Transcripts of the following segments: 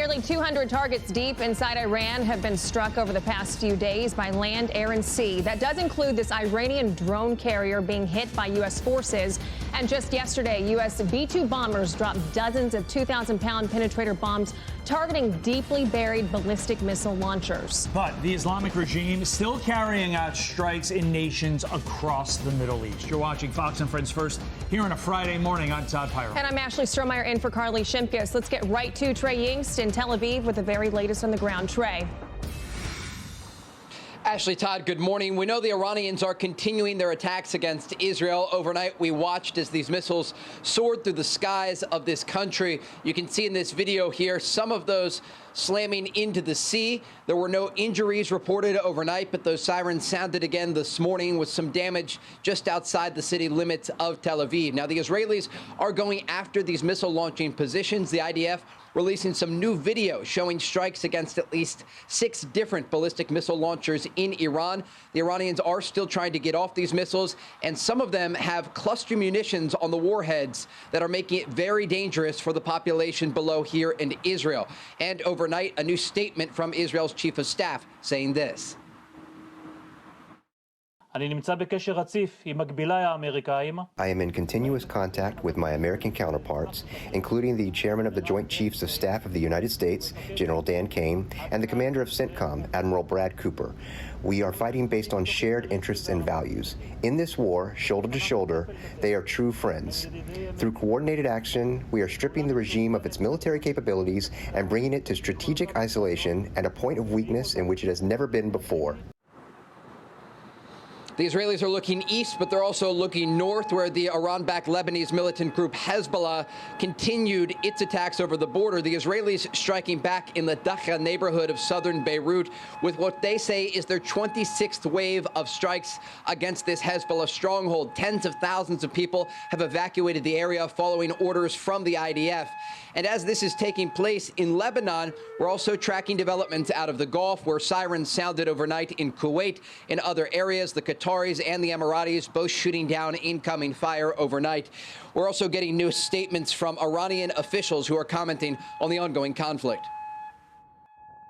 Nearly 200 targets deep inside Iran have been struck over the past few days by land, air, and sea. That does include this Iranian drone carrier being hit by U.S. forces. And just yesterday, U.S. B-2 bombers dropped dozens of 2,000-pound penetrator bombs targeting deeply buried ballistic missile launchers. But the Islamic regime is still carrying out strikes in nations across the Middle East. You're watching Fox and Friends First here on a Friday morning. I'm Todd Pyro. And I'm Ashley Strohmeyer in for Carly Shimkus. Let's get right to Trey Yingst in Tel Aviv with the very latest on the ground. Trey. Ashley, Todd, good morning. We know the Iranians are continuing their attacks against Israel. Overnight, we watched as these missiles soared through the skies of this country. You can see in this video here some of those slamming into the sea. There were no injuries reported overnight, but those sirens sounded again this morning with some damage just outside the city limits of Tel Aviv. Now, the Israelis are going after these missile launching positions. The IDF releasing some new video showing strikes against at least 6 different ballistic missile launchers in Iran. The Iranians are still trying to get off these missiles, and some of them have cluster munitions on the warheads that are making it very dangerous for the population below here in Israel. And overnight, a new statement from Israel's chief of staff saying this. I am in continuous contact with my American counterparts, including the chairman of the Joint Chiefs of Staff of the United States, General Dan Kane, and the commander of CENTCOM, Admiral Brad Cooper. We are fighting based on shared interests and values. In this war, shoulder to shoulder, they are true friends. Through coordinated action, we are stripping the regime of its military capabilities and bringing it to strategic isolation and a point of weakness in which it has never been before. The Israelis are looking east, but they're also looking north, where the Iran-backed Lebanese militant group Hezbollah continued its attacks over the border. The Israelis striking back in the Dacha neighborhood of southern Beirut with what they say is their 26th wave of strikes against this Hezbollah stronghold. Tens of thousands of people have evacuated the area following orders from the IDF. And as this is taking place in Lebanon, we're also tracking developments out of the Gulf, where sirens sounded overnight in Kuwait. In other areas, the Qataris and the Emiratis both shooting down incoming fire overnight. We're also getting new statements from Iranian officials who are commenting on the ongoing conflict.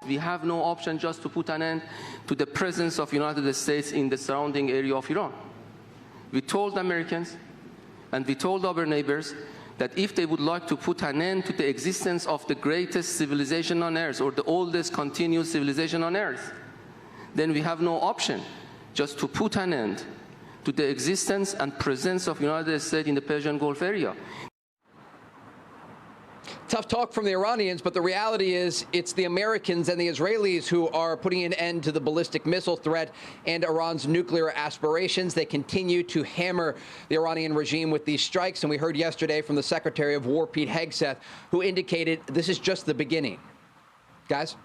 We have no option just to put an end to the presence of United States in the surrounding area of Iran. We told Americans and we told our neighbors that if they would like to put an end to the existence of the greatest civilization on earth, or the oldest continuous civilization on earth, then we have no option just to put an end to the existence and presence of United States in the Persian Gulf area. Tough talk from the Iranians, but the reality is it's the Americans and the Israelis who are putting an end to the ballistic missile threat and Iran's nuclear aspirations. They continue to hammer the Iranian regime with these strikes, and we heard yesterday from the Secretary of War, Pete Hegseth, who indicated this is just the beginning. Guys?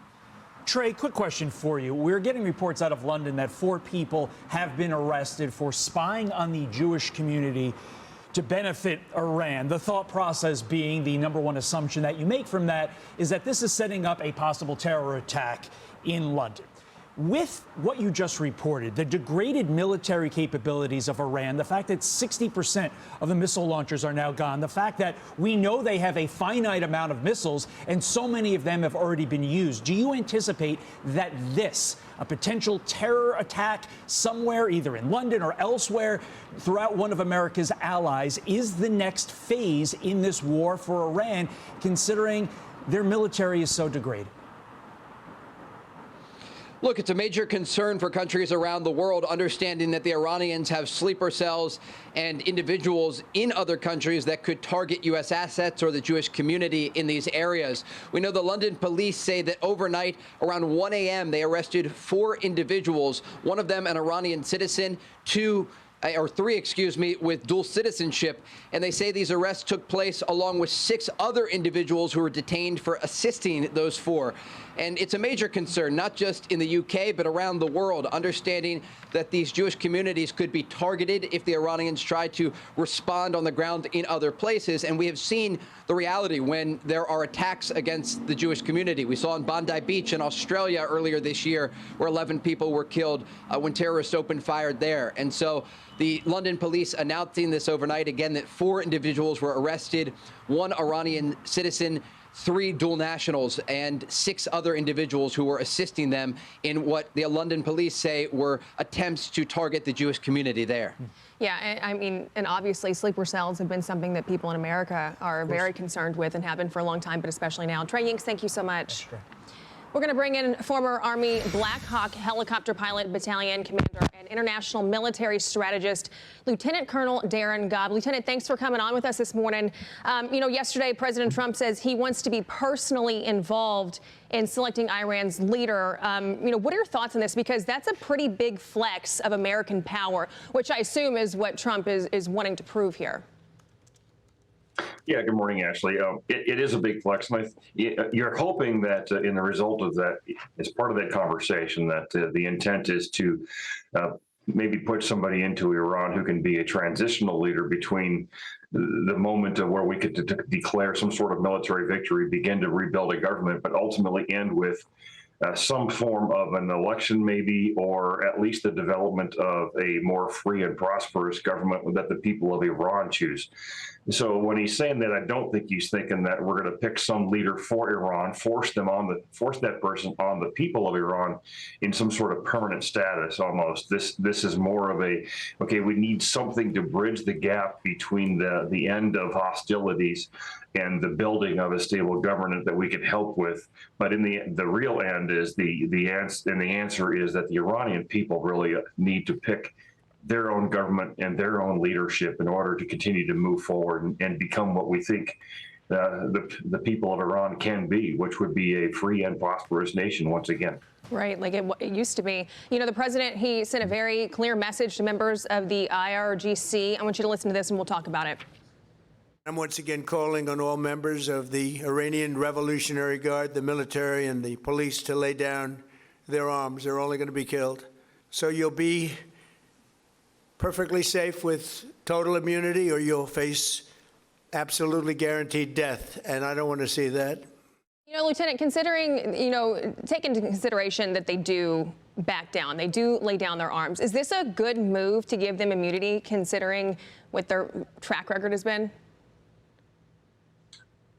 Trey, quick question for you. We're getting reports out of London that 4 people have been arrested for spying on the Jewish community to benefit Iran. The thought process being, the number one assumption that you make from that is that this is setting up a possible terror attack in London. With what you just reported, the degraded military capabilities of Iran, the fact that 60% of the missile launchers are now gone, the fact that we know they have a finite amount of missiles and so many of them have already been used, do you anticipate that this, a potential terror attack somewhere, either in London or elsewhere throughout one of America's allies, is the next phase in this war for Iran, considering their military is so degraded? Look, it's a major concern for countries around the world, understanding that the Iranians have sleeper cells and individuals in other countries that could target U.S. assets or the Jewish community in these areas. We know the London police say that overnight, around 1 a.m., they arrested 4 individuals, one of them an Iranian citizen, 3, with dual citizenship. And they say these arrests took place along with 6 other individuals who were detained for assisting those 4. And it's a major concern, not just in the UK, but around the world, understanding that these Jewish communities could be targeted if the Iranians try to respond on the ground in other places. And we have seen the reality when there are attacks against the Jewish community. We saw in Bondi Beach in Australia earlier this year, where 11 people were killed when terrorists opened fire there. And so the London police announcing this overnight again, that 4 individuals were arrested, 1 Iranian citizen 3 dual nationals and 6 other individuals who were assisting them in what the London police say were attempts to target the Jewish community there. Yeah, I mean, and obviously sleeper cells have been something that people in America are very concerned with and have been for a long time, but especially now. Trey Yingst, thank you so much. We're going to bring in former Army Black Hawk helicopter pilot, battalion commander, and international military strategist, Lieutenant Colonel Darren Gobb. Lieutenant, thanks for coming on with us this morning. Yesterday, President Trump says he wants to be personally involved in selecting Iran's leader. What are your thoughts on this? Because that's a pretty big flex of American power, which I assume is what Trump is wanting to prove here. Yeah, good morning, Ashley. It is a big flex. And you're hoping that in the result of that, as part of that conversation, that the intent is to maybe put somebody into Iran who can be a transitional leader between the moment of where we could declare some sort of military victory, begin to rebuild a government, but ultimately end with some form of an election maybe, or at least the development of a more free and prosperous government that the people of Iran choose. So when he's saying that, I don't think he's thinking that we're going to pick some leader for Iran, force that person on the people of Iran in some sort of permanent status almost. This is more of a, okay, we need something to bridge the gap between the end of hostilities and the building of a stable government that we can help with. But in the real end is the answer is that the Iranian people really need to pick their own government and their own leadership in order to continue to move forward and become what we think the people of Iran can be, which would be a free and prosperous nation once again. Right, like it used to be. The president, he sent a very clear message to members of the IRGC. I want you to listen to this and we'll talk about it. I'm once again calling on all members of the Iranian Revolutionary Guard, the military and the police to lay down their arms. They're only going to be killed. So you'll be perfectly safe with total immunity, or you'll face absolutely guaranteed death. And I don't want to see that. Lieutenant, considering, take into consideration that they do back down, they do lay down their arms. Is this a good move to give them immunity, considering what their track record has been?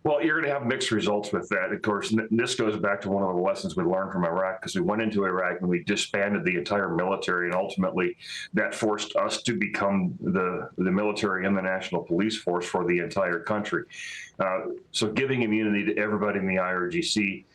Well, you're going to have mixed results with that. Of course, this goes back to one of the lessons we learned from Iraq, because we went into Iraq and we disbanded the entire military, and ultimately that forced us to become the military and the national police force for the entire country. So giving immunity to everybody in the IRGC,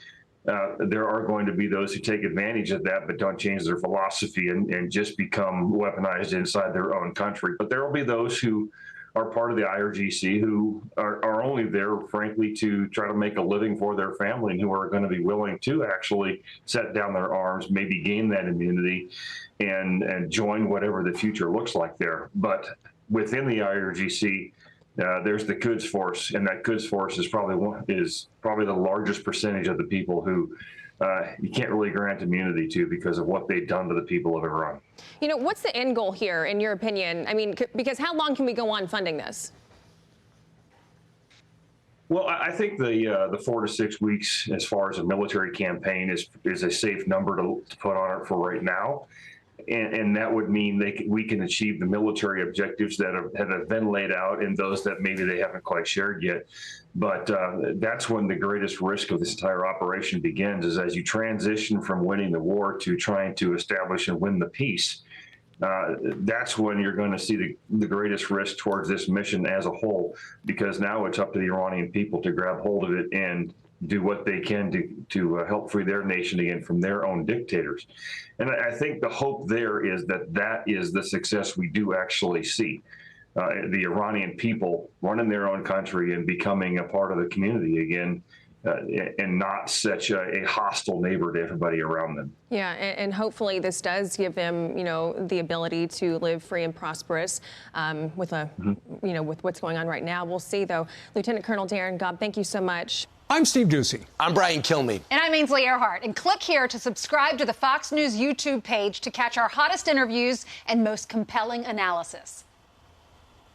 there are going to be those who take advantage of that but don't change their philosophy and just become weaponized inside their own country. But there will be those who are part of the IRGC who are only there, frankly, to try to make a living for their family, and who are going to be willing to actually set down their arms, maybe gain that immunity and join whatever the future looks like there. But within the IRGC, there's the Quds Force, and that Quds Force is probably the largest percentage of the people who you can't really grant immunity to because of what they've done to the people of Iran. What's the end goal here, in your opinion? I mean, because how long can we go on funding this? Well, I think the 4 to 6 weeks, as far as a military campaign, is a safe number to put on it for right now. And that would mean we can achieve the military objectives that have been laid out, and those that maybe they haven't quite shared yet. But that's when the greatest risk of this entire operation begins, is as you transition from winning the war to trying to establish and win the peace. That's when you're going to see the greatest risk towards this mission as a whole, because now it's up to the Iranian people to grab hold of it and do what they can to help free their nation again from their own dictators. And I think the hope there is that is the success we do actually see. The Iranian people running their own country and becoming a part of the community again, and not such a hostile neighbor to everybody around them. Yeah, and hopefully this does give them, the ability to live free and prosperous with with what's going on right now. We'll see, though. Lieutenant Colonel Darren Gobb, thank you so much. I'm Steve Ducey. I'm Brian Kilmeade. And I'm Ainsley Earhart. And click here to subscribe to the Fox News YouTube page to catch our hottest interviews and most compelling analysis.